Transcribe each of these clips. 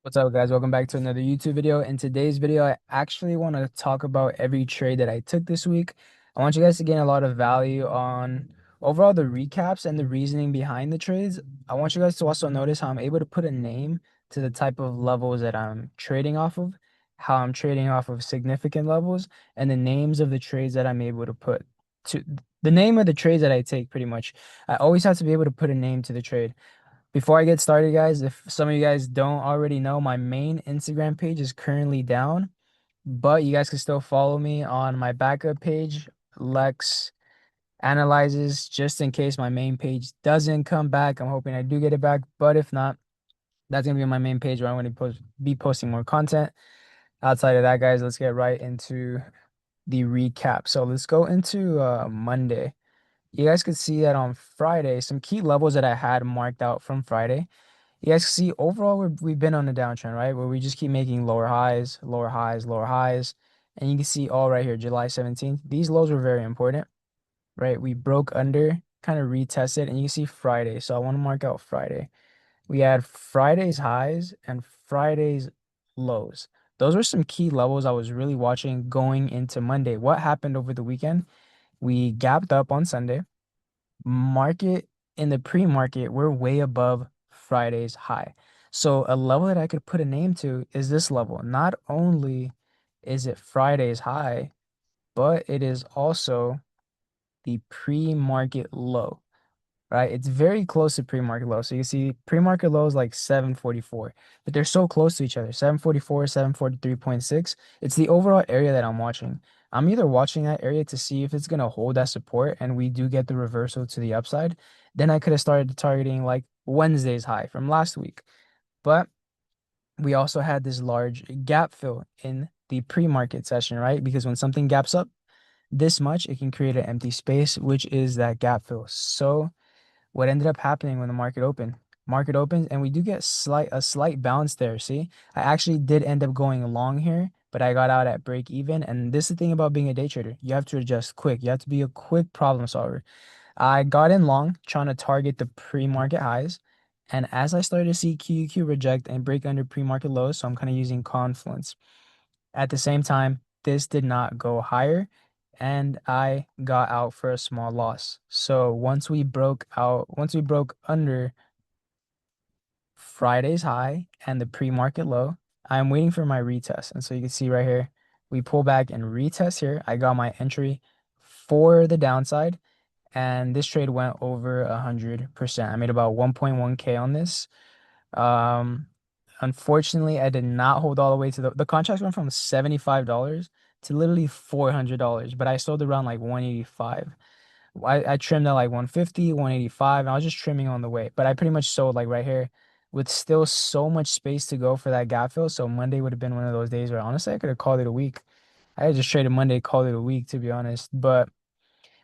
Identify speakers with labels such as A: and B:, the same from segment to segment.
A: What's up, guys? Welcome back to another YouTube video. In today's video, I actually want to talk about every trade that I took this week. I want you guys to gain a lot of value on overall the recaps and the reasoning behind the trades. I want you guys to also notice how I'm able to put a name to the type of levels that I'm trading off of, how I'm trading off of significant levels, and the names of the trades that I'm able to put to the name of the trades that I take pretty much. I always have to be able to put a name to the trade. Before I get started, guys, if some of you guys don't already know, my main Instagram page is currently down, but you guys can still follow me on my backup page, Lex Analyzes, just in case my main page doesn't come back. I'm hoping I do get it back, but if not, that's gonna be my main page where I'm gonna be posting more content. Outside of that, guys, let's get right into the recap. So let's go into Monday. You guys could see that on Friday, some key levels that I had marked out from Friday. You guys see overall we've been on a downtrend, right? Where we just keep making lower highs, lower highs, lower highs. And you can see all right here, July 17th. These lows were very important, right? We broke under, kind of retested, and you can see Friday. So I want to mark out Friday. We had Friday's highs and Friday's lows. Those were some key levels I was really watching going into Monday. What happened over the weekend? We gapped up on Sunday. Market in the pre-market, we're way above Friday's high. So a level that I could put a name to is this level. Not only is it Friday's high, but it is also the pre-market low, right? It's very close to pre-market low. So you see pre-market low is like 744, but they're so close to each other. 744, 743.6. It's the overall area that I'm watching. I'm either watching that area to see if it's going to hold that support and we do get the reversal to the upside. Then I could have started targeting like Wednesday's high from last week. But we also had this large gap fill in the pre-market session, right? Because when something gaps up this much, it can create an empty space, which is that gap fill. So what ended up happening when the market opened? Market opens and we do get a slight bounce there. See, I actually did end up going long here, but I got out at break even. And this is the thing about being a day trader. You have to adjust quick. You have to be a quick problem solver. I got in long trying to target the pre-market highs. And as I started to see QQQ reject and break under pre-market lows, so I'm kind of using confluence. At the same time, this did not go higher and I got out for a small loss. So once we broke under Friday's high and the pre-market low, I'm waiting for my retest. And so you can see right here, we pull back and retest here. I got my entry for the downside and this trade went over 100%. I made about 1.1K on this. Um, Unfortunately, I did not hold all the way to the contracts went from $75 to literally $400, but I sold around like 185. I trimmed at like 150, 185, and I was just trimming on the way. But I pretty much sold like right here with still so much space to go for that gap fill. So Monday would have been one of those days where honestly I could have called it a week. I had just traded Monday, called it a week to be honest. But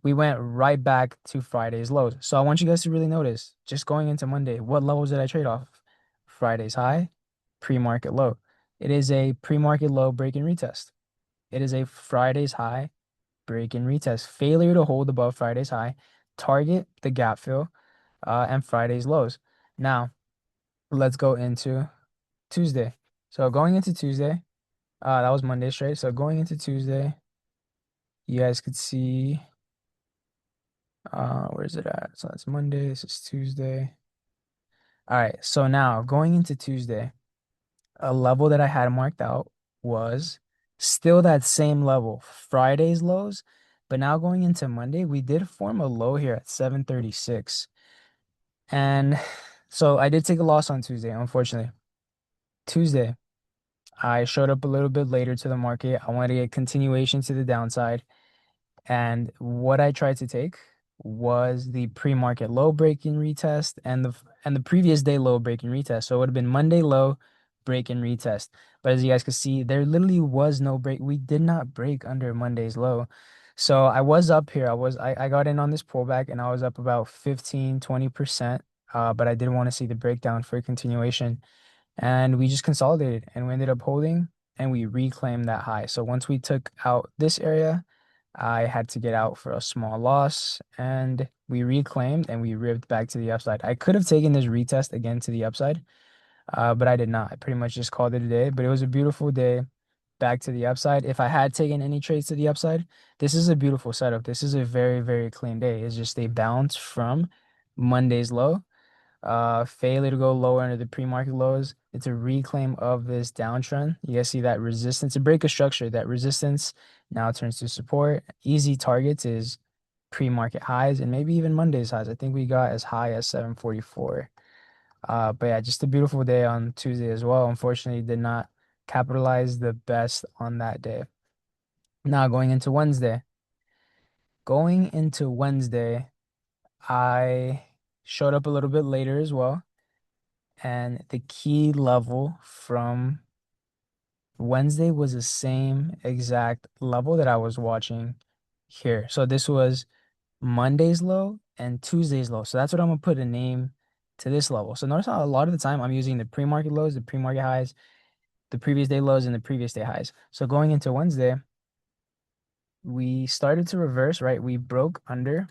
A: we went right back to Friday's lows. So I want you guys to really notice, just going into Monday, what levels did I trade off? Friday's high, pre-market low. It is a pre-market low break and retest. It is a Friday's high, break and retest. Failure to hold above Friday's high, target the gap fill, and Friday's lows. Now, let's go into Tuesday. So going into Tuesday, that was Monday's trade. So going into Tuesday, you guys could see, where is it at? So that's Monday, this is Tuesday. All right, so now going into Tuesday, a level that I had marked out was still that same level, Friday's lows, but now going into Monday, we did form a low here at 736. And so I did take a loss on Tuesday, unfortunately. Tuesday, I showed up a little bit later to the market. I wanted to get continuation to the downside. And what I tried to take was the pre-market low break-in retest and the previous day low break-in retest. So it would have been Monday low, break-in retest. But as you guys can see, there literally was no break. We did not break under Monday's low. So I was up here. I got in on this pullback and I was up about 15, 20%. But I did want to see the breakdown for continuation. And we just consolidated and we ended up holding and we reclaimed that high. So once we took out this area, I had to get out for a small loss and we reclaimed and we ripped back to the upside. I could have taken this retest again to the upside, but I did not. I pretty much just called it a day, but it was a beautiful day back to the upside. If I had taken any trades to the upside, this is a beautiful setup. This is a very, very clean day. It's just a bounce from Monday's low, failure to go lower under the pre-market lows. It's a reclaim of this downtrend. You guys see that resistance, a break of structure. That resistance now turns to support. Easy targets is pre-market highs and maybe even Monday's highs. I think we got as high as 744. But yeah, just a beautiful day on Tuesday as well. Unfortunately, did not capitalize the best on that day. Now going into Wednesday. Going into Wednesday, I showed up a little bit later as well. And the key level from Wednesday was the same exact level that I was watching here. So this was Monday's low and Tuesday's low. So that's what I'm gonna put a name to this level. So notice how a lot of the time I'm using the pre-market lows, the pre-market highs, the previous day lows, and the previous day highs. So going into Wednesday, we started to reverse, right? We broke under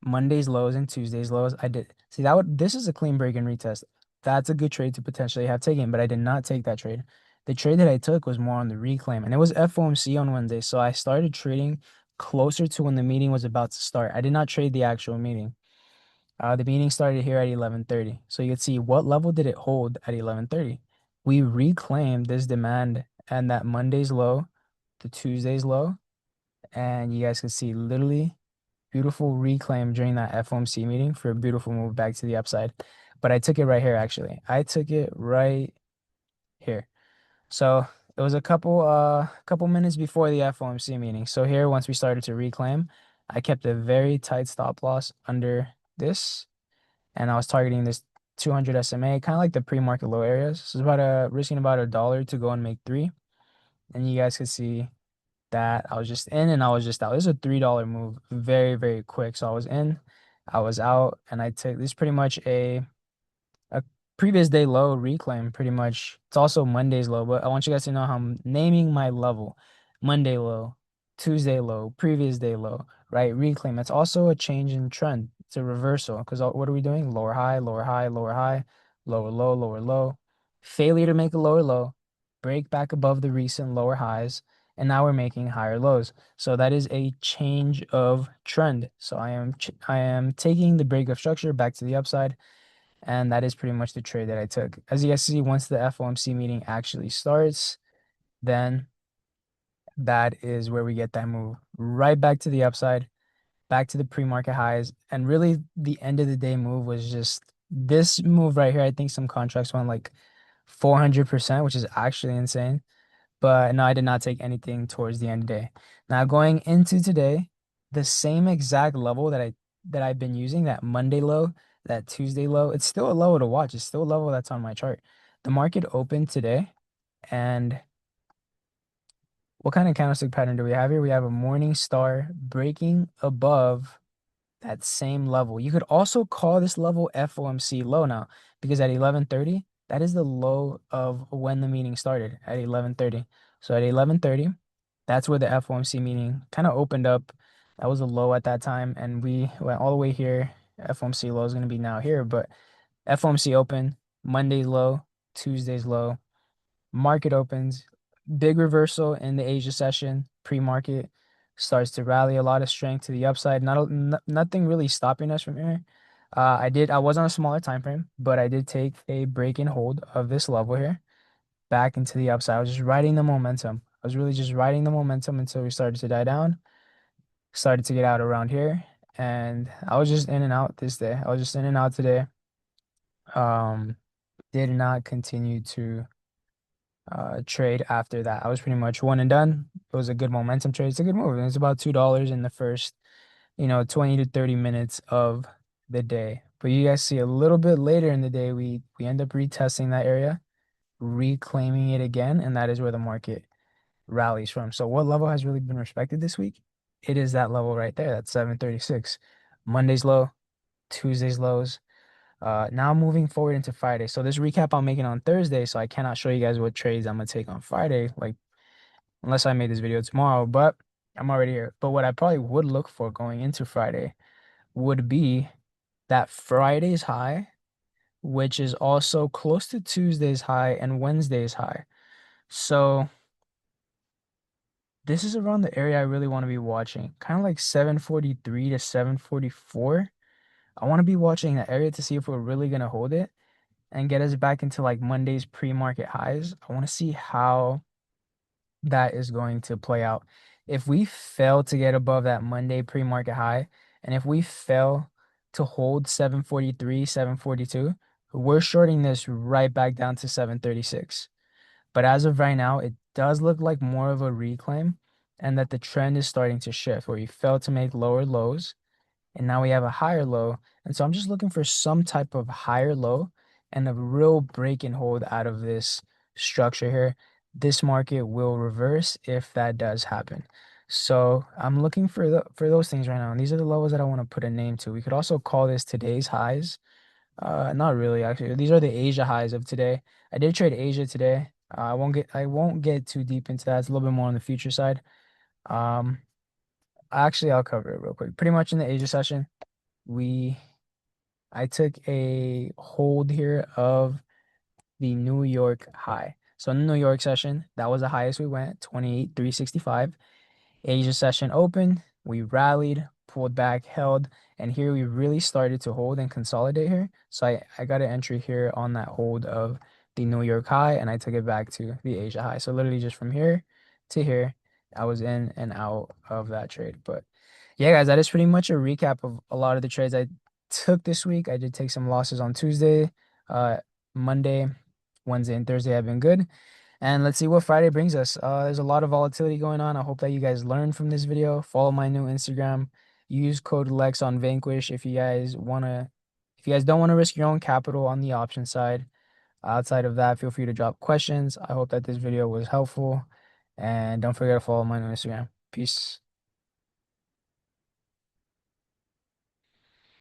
A: Monday's lows and Tuesday's lows. I did see that this is a clean break and retest. That's a good trade to potentially have taken, but I did not take that trade. The trade that I took was more on the reclaim, and it was FOMC on Wednesday. So I started trading closer to when the meeting was about to start. I did not trade the actual meeting. The meeting started here at 11:30. So you can see what level did it hold at 11:30. We reclaimed this demand and that Monday's low, the Tuesday's low, and you guys can see literally beautiful reclaim during that FOMC meeting for a beautiful move back to the upside. But I took it right here actually. I took it right here. So it was a couple minutes before the FOMC meeting. So here once we started to reclaim, I kept a very tight stop loss under this and I was targeting this 200 SMA, kind of like the pre-market low areas. So it's about risking about $1 to go and make three. And you guys can see that I was just in and I was just out. This is a $3 move, very, very quick. So I was in, I was out, and I took this pretty much a previous day low reclaim, pretty much. It's also Monday's low, but I want you guys to know how I'm naming my level. Monday low, Tuesday low, previous day low, right? Reclaim. It's also a change in trend. It's a reversal because what are we doing? Lower high, lower high, lower high, lower low, lower low. Failure to make a lower low, break back above the recent lower highs, and now we're making higher lows. So that is a change of trend. So I am taking the break of structure back to the upside. And that is pretty much the trade that I took. As you guys see, once the FOMC meeting actually starts, then that is where we get that move right back to the upside, back to the pre-market highs. And really, the end of the day move was just this move right here. I think some contracts went like 400%, which is actually insane. But no, I did not take anything towards the end of the day. Now going into today, the same exact level that I've been using, that Monday low, that Tuesday low, it's still a level to watch. It's still a level that's on my chart. The market opened today, and what kind of candlestick pattern do we have here? We have a morning star breaking above that same level. You could also call this level FOMC low now because at 11:30, that is the low of when the meeting started at 11:30. So at 11:30, that's where the FOMC meeting kind of opened up. That was a low at that time, and we went all the way here. FOMC low is going to be now here, but FOMC open, Monday's low, Tuesday's low, market opens, big reversal in the Asia session, pre-market starts to rally a lot of strength to the upside. Nothing really stopping us from here. I was on a smaller time frame, but I did take a break and hold of this level here back into the upside. I was just riding the momentum. I was really just riding the momentum until we started to die down, started to get out around here, and I was just in and out this day. I was just in and out today. Um, did not continue to trade after that. I was pretty much one and done. It was a good momentum trade. It's a good move. It's about $2 in the first, 20 to 30 minutes of the day. But you guys see a little bit later in the day, we end up retesting that area, reclaiming it again, and that is where the market rallies from. So what level has really been respected this week? It is that level right there. That's 736. Monday's low, Tuesday's lows. Now moving forward into Friday. So this recap I'm making on Thursday, so I cannot show you guys what trades I'm gonna take on Friday, like unless I made this video tomorrow, but I'm already here. But what I probably would look for going into Friday would be that Friday's high which is also close to Tuesday's high and Wednesday's high. So this is around the area I really want to be watching, kind of like 743 to 744. I want to be watching that area to see if we're really going to hold it and get us back into like Monday's pre-market highs. I want to see how that is going to play out. If we fail to get above that Monday pre-market high, and if we fail to hold 743, 742, we're shorting this right back down to 736. But as of right now, it does look like more of a reclaim and that the trend is starting to shift where we failed to make lower lows and now we have a higher low. And so I'm just looking for some type of higher low and a real break and hold out of this structure here. This market will reverse if that does happen. So I'm looking for those things right now. And these are the levels that I want to put a name to. We could also call this today's highs. Not really actually. These are the Asia highs of today. I did trade Asia today. I won't get too deep into that. It's a little bit more on the future side. Um, Actually, I'll cover it real quick. Pretty much in the Asia session, we I took a hold here of the New York high. So in the New York session, that was the highest we went, 28,365. Asia session open, we rallied, pulled back, held, and here we really started to hold and consolidate here. So I got an entry here on that hold of the New York high, and I took it back to the Asia high. So literally just from here to here, I was in and out of that trade. But yeah, guys, that is pretty much a recap of a lot of the trades I took this week. I did take some losses on Tuesday, Monday, Wednesday, and Thursday have been good. And let's see what Friday brings us. There's a lot of volatility going on. I hope that you guys learned from this video. Follow my new Instagram. Use code Lex on Vanquish if you guys don't want to risk your own capital on the option side. Outside of that, feel free to drop questions. I hope that this video was helpful. And don't forget to follow my new Instagram. Peace.